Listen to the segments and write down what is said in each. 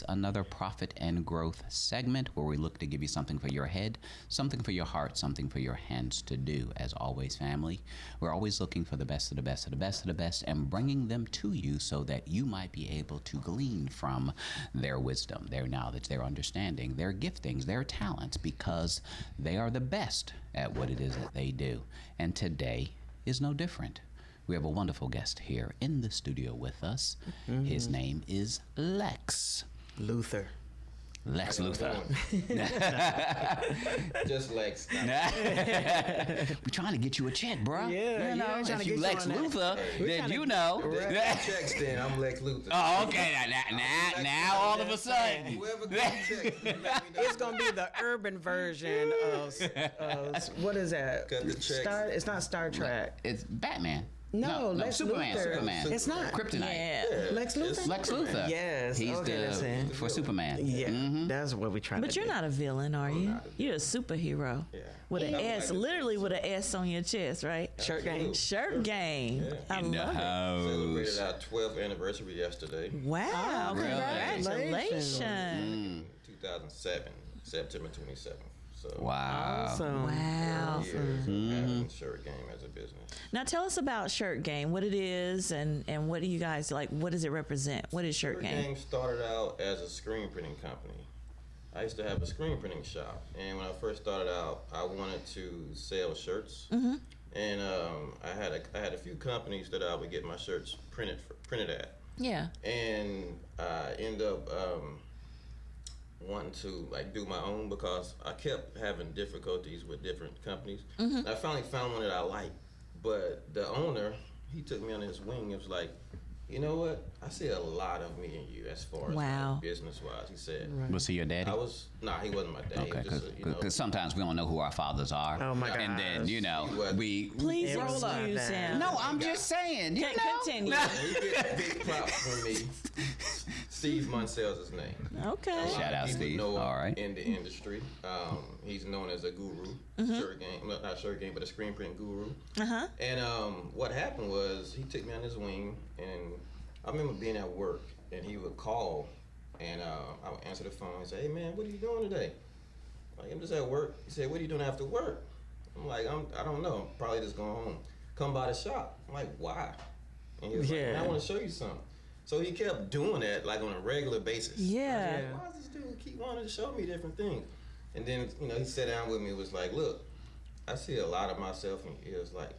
this, another profit and growth segment where we look to give you something for your head, something for your heart, something for your hands to do. As always, family, we're always looking for the best of the best of the best of the best and bringing them to you so that you might be able to glean from their wisdom, their knowledge, their understanding, their giftings, their talents, because they are the best at what it is that they do. And today is no different. We have a wonderful guest here in the studio with us. His name is Lex Luthor. Lex Luthor. Just Lex. We're trying to get you a check, bro. Yeah, you know, trying if to you get Lex you on Luthor, then you know. Checks then, I'm Lex Luthor. Oh, okay. Now all of a sudden. Whoever gets checks, let me know. It's gonna be the urban version of what is that? Cut the checks. It's not Star Trek. It's Batman. No, Lex Superman. Luthor. Superman. It's not. Kryptonite. Yeah. Lex Luthor. Lex Luthor. Yes. He's okay, that's it. for Superman. Yeah, that's what we're trying to do. But you're not a villain, are you? not a You're a superhero. Yeah. With an Yeah. S, literally with an S on your chest, right? Shirt game. Shirt game. Yeah. I In the love it. Celebrated house. our 12th anniversary yesterday. Wow, really? congratulations. 2007, September 27th. So Wow. Awesome. Wow. years of having Shirt Game as a business. Now tell us about Shirt Game, what it is and what do you guys like, what does it represent? What is Shirt Game? Started out as a screen printing company. I used to have a screen printing shop, and when I first started out, I wanted to sell shirts. And I had a few companies that I would get my shirts printed at. Yeah. And I ended up wanting to like do my own because I kept having difficulties with different companies. I finally found one that I liked, but the owner, he took me under his wing. It was like, you know what? I see a lot of me in you as far as like, business-wise. He said. Was he your daddy? He wasn't my dad. Okay, He was just, because sometimes we don't know who our fathers are. Oh my God. And then, He we... Please Roll up excuse that. him. No, I'm just saying. You know? Continue. He get big props from me. Steve Munsell's his name. Okay. Shout out, People Steve. know him All right. in the industry. He's known as a guru, shirt game, not shirt game, but a screen print guru. And what happened was he took me on his wing, and I remember being at work, and he would call, and I would answer the phone and say, "Hey man, what are you doing today?" Like, I'm just at work. He said, "What are you doing after work?" I'm like, I don't know. I'm probably just going home. Come by the shop. I'm like, why? And he was like, "Man, I want to show you something." So he kept doing that like on a regular basis. Yeah. Why does this dude keep wanting to show me different things? And then, he sat down with me and was like, "Look, I see a lot of myself in you." It was like,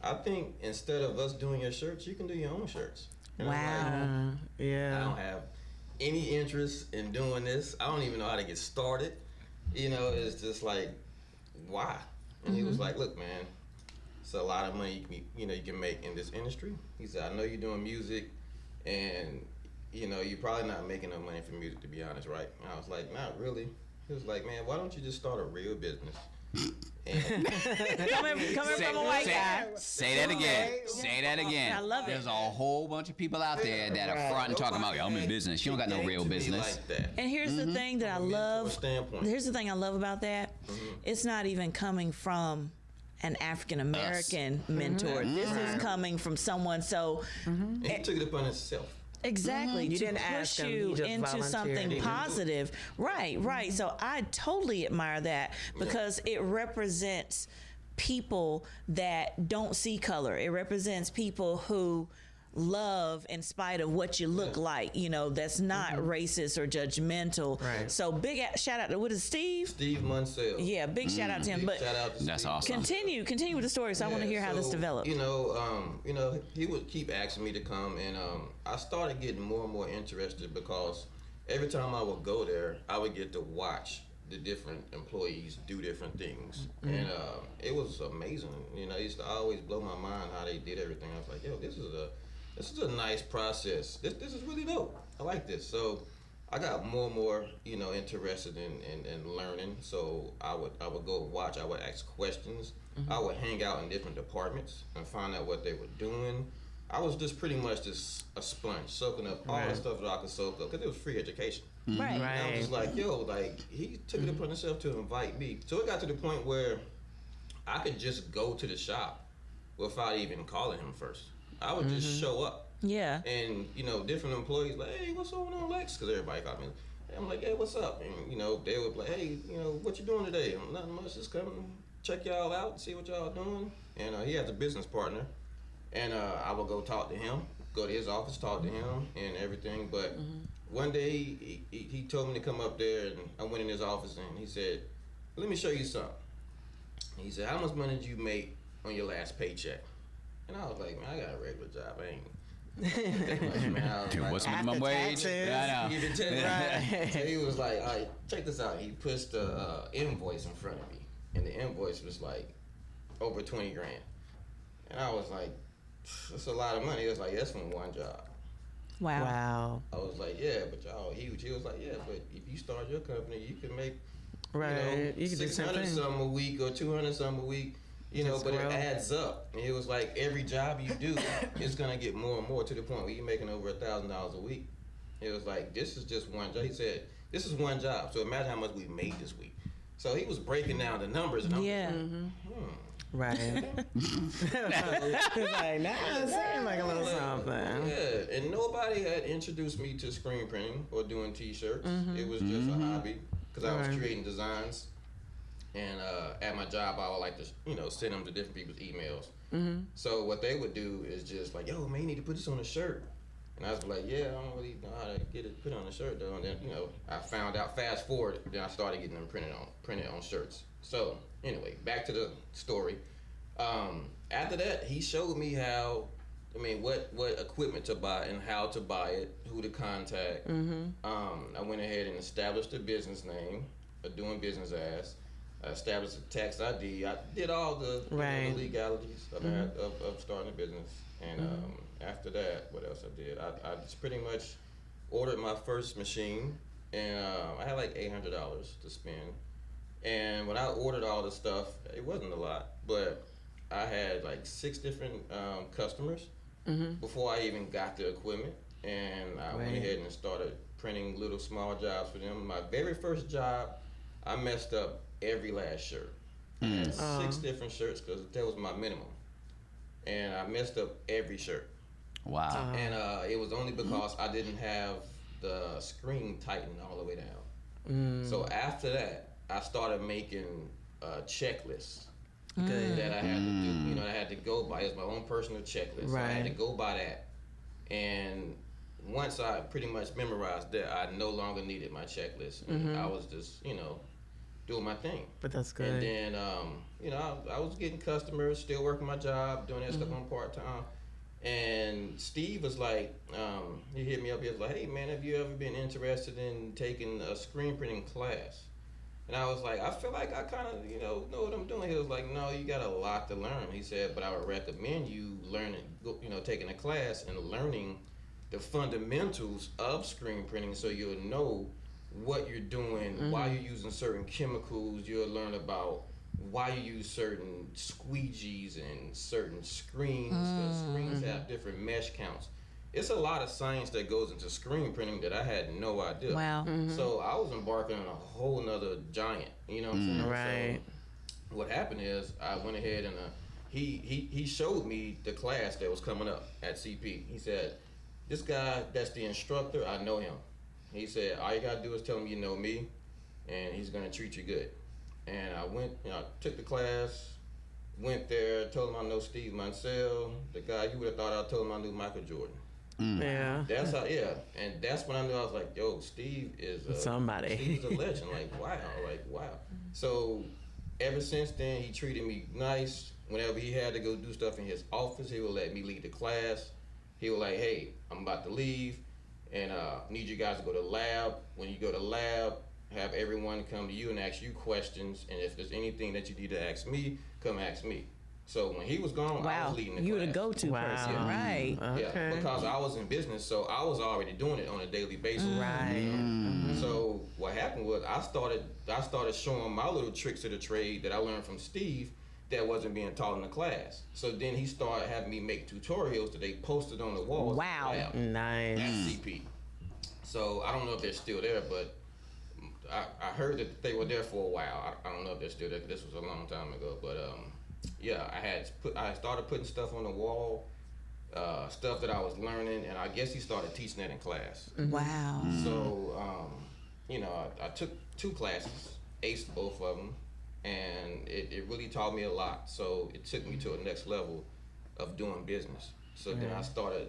I think instead of us doing your shirts, you can do your own shirts. And I'm like, Yeah. I don't have any interest in doing this. I don't even know how to get started. It's just like, why? And he was like, "Look, man, it's a lot of money you can make in this industry." He said, "I know you're doing music, and you're probably not making enough money from music, to be honest, right?" And I was like, "Not really." He was like, "Man, why don't you just start a real business?" And Coming from a white guy. Say that again. Say that again. I love it. There's a whole bunch of people out there that are front and talking about, I'm in business. You don't got no real business. Like that. And here's the thing that I love. Standpoint. Here's the thing I love about that. It's not even coming from an African American mentor. This is coming from someone And he took it upon himself. Exactly, You to didn't ask push him, you he just into volunteered. something He did. positive. Right. So I totally admire that because it represents people that don't see color. It represents people who love in spite of what you look like, that's not racist or judgmental. Right. So big shout out to, what is Steve? Steve Munsell. Yeah, big shout out to him. But Shout out to That's Steve. awesome. continue with the story. So I want to hear how this developed. He would keep asking me to come, and I started getting more and more interested because every time I would go there, I would get to watch the different employees do different things, and it was amazing. It used to always blow my mind how they did everything. I was like, yo, this is a nice process. This is really dope. I like this. So I got more and more, interested in learning. So I would go watch. I would ask questions. I would hang out in different departments and find out what they were doing. I was just pretty much just a sponge, soaking up all the stuff that I could soak up because it was free education. Right. And I was just like, yo, he took it upon himself to invite me. So it got to the point where I could just go to the shop without even calling him first. I would just show up. Yeah. And, different employees like, "Hey, what's going on, Lex?" Because everybody called me. I'm like, hey, what's up? And, you know, they would be like, hey, you know, what you doing today? I'm nothing much, just come check y'all out, see what y'all doing. And he has a business partner. And I would go talk to him, go to his office, talk to him and everything. But one day he told me to come up there, and I went in his office and he said, let me show you something. He said, how much money did you make on your last paycheck? And I was like, man, I got a regular job. I ain't that much, man. I was like, What's minimum wage? I know. Even right. So he was like, all right, check this out. He pushed the invoice in front of me, and the invoice was like over 20 grand. And I was like, that's a lot of money. He was like, that's from one job. Wow. I was like, yeah, but y'all huge. He was like, yeah, but if you start your company, you can make, Right. you can do 600 something. something a week or 200 something a week. You know, Just but grow. it adds up. And it was like every job you do, it's gonna get more and more to the point where you're making over $1,000 a week. It was like, this is just one job. He said, this is one job. So imagine how much we made this week. So he was breaking down the numbers, and I'm Right. It's like, now it seems like a little something. yeah. And nobody had introduced me to screen printing or doing T-shirts. It was just a hobby because I was Right. creating designs. And at my job, I would like to, you know, send them to different people's emails. So what they would do is just like, yo, man, you need to put this on a shirt. And I was like, yeah, I don't really know how to get it put on a shirt though. And then, you know, I found out, fast forward, then I started getting them printed on shirts. So anyway, back to the story. After that, he showed me how, what equipment to buy and how to buy it, who to contact. I went ahead and established a business name, doing business as. I established a tax ID. I did all the, Right. the legalities of starting a business. And after that, what else I did? I just pretty much ordered my first machine, and I had like $800 to spend. And when I ordered all the stuff, it wasn't a lot, but I had like 6 different customers before I even got the equipment. And I went Right. ahead and started printing little small jobs for them. My very first job, I messed up every last shirt. I had 6 different shirts because that was my minimum. And I messed up every shirt. Wow. And it was only because I didn't have the screen tightened all the way down. So after that, I started making checklists that I had to do. You know, I had to go by. It was my own personal checklist. So I had to Right. go by that. And once I pretty much memorized that, I no longer needed my checklist. And I was just, you know, doing my thing. But that's good. And then, you know, I was getting customers, still working my job, doing that stuff on part-time. And Steve was like, he hit me up, he was like, hey man, have you ever been interested in taking a screen printing class? And I was like, I feel like I kind of, you know what I'm doing. He was like, no, you got a lot to learn. He said, but I would recommend you taking a class and learning the fundamentals of screen printing so you'll know what you're doing, why you're using certain chemicals. You'll learn about why you use certain squeegees and certain screens. Because screens have different mesh counts. It's a lot of science that goes into screen printing that I had no idea. Wow. So I was embarking on a whole nother giant. You know what I'm saying? Right. So what happened is I went ahead and he showed me the class that was coming up at CP. He said, this guy that's the instructor, I know him. He said, all you gotta do is tell him you know me, and he's gonna treat you good. And I went, you know, took the class, went there, told him I know Steve Mansell, the guy you would have thought I told him I knew Michael Jordan. Yeah. That's how, and that's when I knew. I was like, yo, Steve is Somebody. Steve's a legend. Like wow. So ever since then, he treated me nice. Whenever he had to go do stuff in his office, he would let me lead the class. He was like, hey, I'm about to leave, and need you guys to go to lab. When you go to lab, have everyone come to you and ask you questions. And if there's anything that you need to ask me, come ask me. So when he was gone, I Wow. was leading the You were class. the go-to Wow. person, right? Yeah, Okay. because I was in business, so I was already doing it on a daily basis. Right. So what happened was I started showing my little tricks of the trade that I learned from Steve that wasn't being taught in the class. So then he started having me make tutorials that they posted on the walls. Wow. At Nice. CP. So I don't know if they're still there, but I heard that they were there for a while. I don't know if they're still there. This was a long time ago, but yeah, I started putting stuff on the wall, stuff that I was learning, and I guess he started teaching that in class. Wow. So I took 2 classes, aced both of them, and it really taught me a lot. So it took me to a next level of doing business. So then I started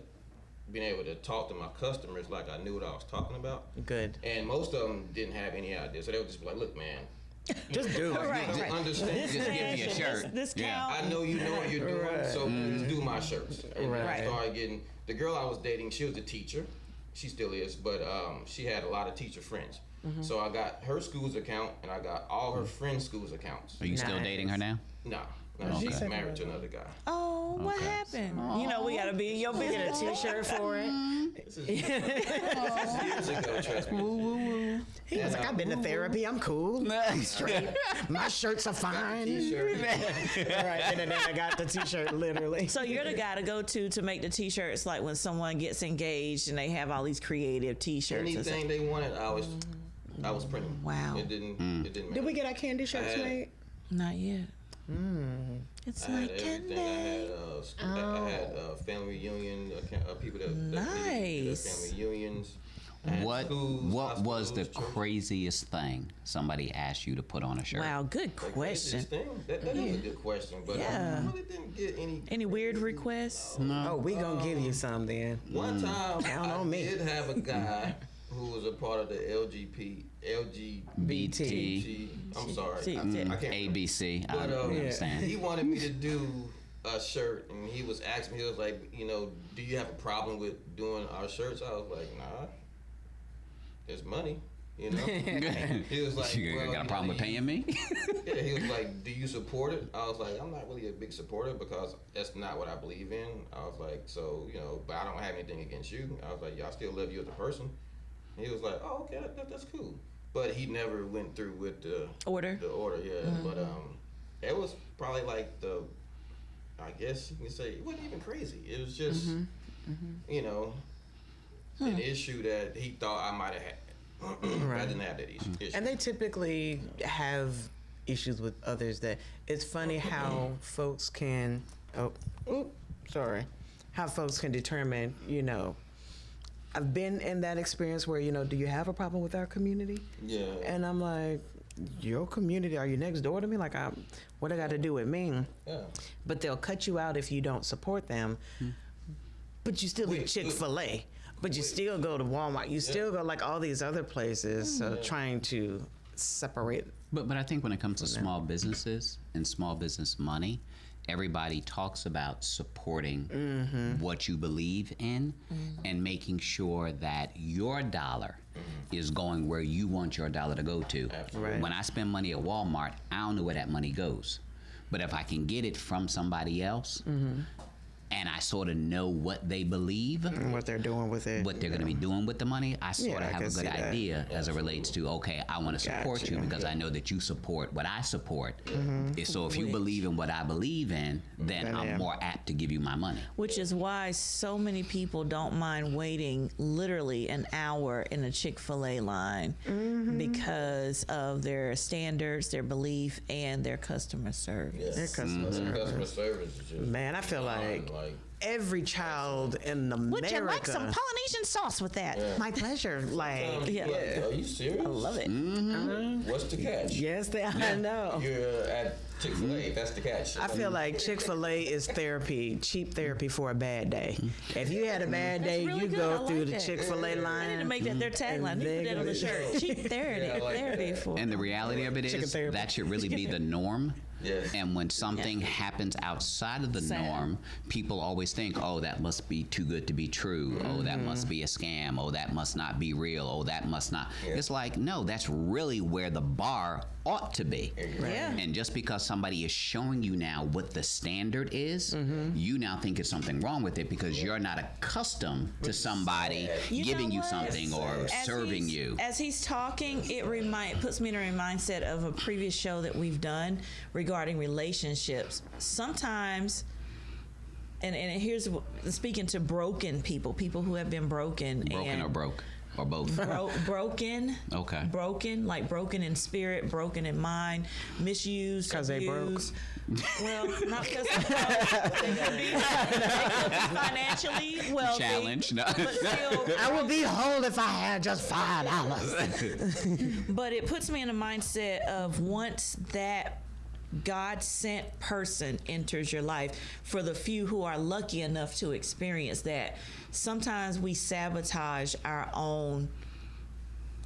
being able to talk to my customers like I knew what I was talking about. Good. And most of them didn't have any idea. So they would just be like, look, man, Just do it. Right, you right. understand. Just give me a shirt. This Yeah. count. I know you know what you're doing, Right. so please do my shirts. And then I Right. started getting, the girl I was dating, she was a teacher. She still is, but she had a lot of teacher friends. So I got her school's account, and I got all her friends' school's accounts. Are you still Nice. dating her now? No, Okay. she's married to another guy. Oh, what Okay. happened? You know, we got to be in your Get a business. T-shirt for it. This is years ago, trust me. He was like, I've been to therapy. I'm cool. Straight. My shirts are fine. T-shirt. Right. And then I got the T-shirt literally. So you're the guy to go to make the T-shirts, like when someone gets engaged and they have all these creative T-shirts. and Anything they wanted, I was printing. Wow. It didn't matter. Did we get our candy shirts I had- made? Not yet. It's I had like everything. I had family reunion, people that did their Nice. family reunions. I had What schools, was the hospitals, churches. craziest thing somebody asked you to put on a shirt? Wow, good The question. craziest thing? That is a good question, but Yeah. I really didn't get Any weird crazy- requests? Oh, we gonna give you some then. One time, Count I on me. did have a guy who was a part of the BT, I'm sorry, See, I can't. ABC. I But understand. he wanted me to do a shirt, and he was asking me, he was like, do you have a problem with doing our shirts? I was like, nah, there's money, He was like, You well, got a problem with paying me? Yeah, he was like, do you support it? I was like, I'm not really a big supporter because that's not what I believe in. I was like, so, but I don't have anything against you. I was like, I still love you as a person. And he was like, oh, okay, that's cool. But he never went through with the Order? The order, yeah. But it was probably like I guess you can say, it wasn't even crazy. It was just, an issue that he thought I might have had. I didn't have that issue. And they typically have issues with others that it's funny how folks can how folks can determine, I've been in that experience where, do you have a problem with our community? Yeah. And I'm like, your community, are you next door to me? Like, what I got to do with me? Yeah. But they'll cut you out if you don't support them. But you still eat Wait, Chick-fil-A. But you still go to Walmart. You still go like all these other places. So trying to separate. But I think when it comes to small businesses and small business money, everybody talks about supporting what you believe in and making sure that your dollar is going where you want your dollar to go to. Absolutely. When I spend money at Walmart, I don't know where that money goes. But if I can get it from somebody else, and I sort of know what they believe, And what they're doing with it. what they're going to be doing with the money, I sort Yeah, of I have can a good see that. idea as it relates to, okay, I want to support Got you you. because I know that you support what I support. So if you believe in what I believe in, then Then, I'm yeah. more apt to give you my money. Which is why so many people don't mind waiting literally an hour in a Chick-fil-A line because of their standards, their belief, and their customer service. Their customer service. Customer service is just Man, I feel like every child in America. Would you like some Polynesian sauce with that? My pleasure. Like, Yeah. Are you serious? I love it. What's the catch? yes, I know. You're at Chick-fil-A. That's the catch. I feel like Chick-fil-A is therapy, cheap therapy for a bad day. If you had a bad day, really you good. go I through like the that. Chick-fil-A I need to line. make that their tagline. You put that on the shirt. Cheap therapy, Yeah, I like therapy that. for. And the reality of it Chicken is therapy. that should really be the norm. Yes. And when something happens outside of the Sad. norm, people always think, oh, that must be too good to be true. Oh, that must be a scam. Oh, that must not be real. Oh, that must not. Yeah. It's like, no, that's really where the bar ought to be. Yeah. And just because somebody is showing you now what the standard is, you now think it's something wrong with it because you're not accustomed to somebody You giving know you what? something or As serving he's- you. As he's talking, it puts me in a mindset of a previous show that we've done regarding relationships. Sometimes, and here's speaking to broken people who have been broken. Broken and, or broke? or both? Broken. Okay. Broken, like broken in spirit, broken in mind, misused, 'Cause they broke? abused. Well, not because they could be financially wealthy. Challenged. No. But still, I would be whole if I had just $5. but it puts me in a mindset of once that God sent person enters your life, for the few who are lucky enough to experience that, sometimes we sabotage our own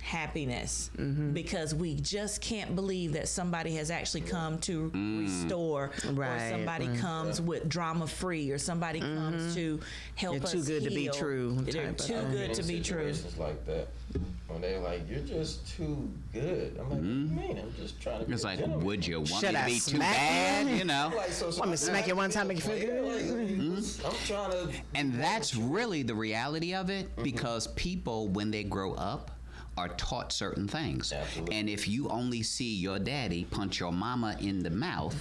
happiness because we just can't believe that somebody has actually come to restore, Right, or somebody comes with drama free, or somebody comes to help You're us too good to be heal. true They're type of too thing. good to be true. Situations like that, when they're like, "You're just too good." I'm like, "What do you mean? I'm just trying to." Be It's a like, gentleman." would you want Should me to I be too smack bad? you? You know. Like, so Want me to smack you one time, make you feel good? I'm trying to. And that's really the reality of it, because people, when they grow up, are taught certain things. Absolutely. And if you only see your daddy punch your mama in the mouth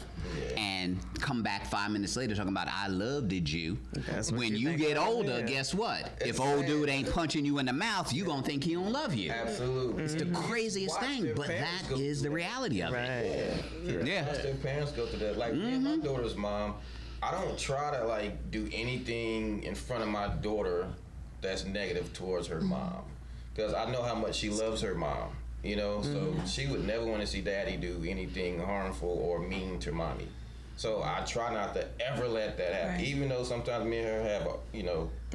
and come back 5 minutes later talking about, I loved you, That's what when you you think get of, older, yeah. guess what? It's If old sad. dude ain't punching you in the mouth, you gonna think he don't love you. Absolutely. It's the craziest Watch thing, their but parents that go is the through reality of it. Right. Yeah. Watch their parents go through that. Like me and my daughter's mom, I don't try to like do anything in front of my daughter that's negative towards her mom, because I know how much she loves her mom. You know, so she would never want to see daddy do anything harmful or mean to mommy. So I try not to ever let that happen, Right. even though sometimes me and her have,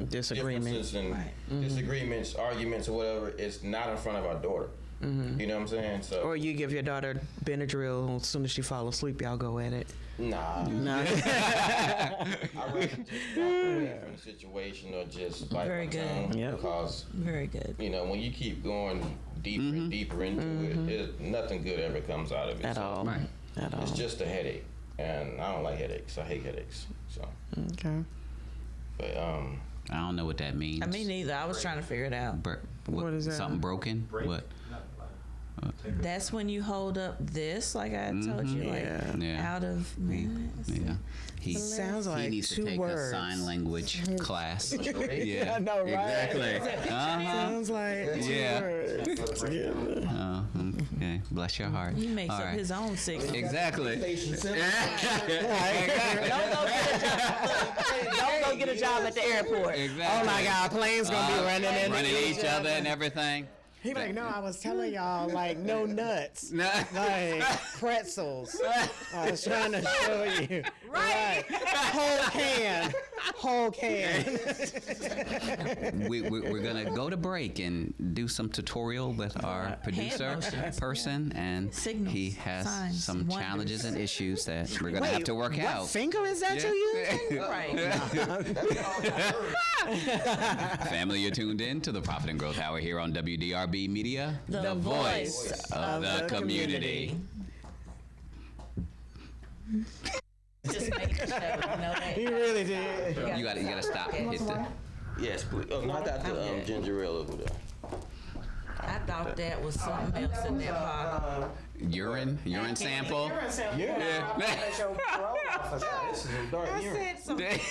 Disagreements. differences and Right. disagreements, arguments, or whatever. It's not in front of our daughter. You know what I'm saying? So Or you give your daughter Benadryl as soon as she falls asleep, y'all go at it. nah. No. I'd rather just walk away from the situation or just bite Very my good. tongue, Yep. because Very good. when you keep going deeper and deeper into nothing good ever comes out of it. At So all. Right. At all. It's just a headache, and I don't like headaches. I hate headaches. So, Okay. but I don't know what that means. Me neither. I was trying to figure it out. What is that? Something broken? What? That's when you hold up this, like I told you, like Yeah. out of Yeah. He Sounds he like needs to two take words. a sign language class. Yeah. I know, right? Exactly. Sounds like two Yeah. words. Okay. Bless your heart. He makes All up right. his own signal. Exactly. Don't go get a job at the airport. Exactly. Oh my God, planes gonna be running into running each other and everything. He like, no, I was telling y'all, like, no nuts. No. Like, pretzels. I was trying to show you. Right. Whole can. We're gonna go to break and do some tutorial with our producer motions, person, and Signals, he has signs, some wonders. challenges and issues that we're gonna have to work what out. finger is that you using? Right. Family, you're tuned in to the Profit and Growth Hour here on WDRBmedia, The voice of the community. Just make the show. That. He really did. You gotta stop and hit the. yes, please. Oh, no, I got the ginger ale over there. I thought that was something else in that bottle. Urine sample. This is some dark urine. I said something.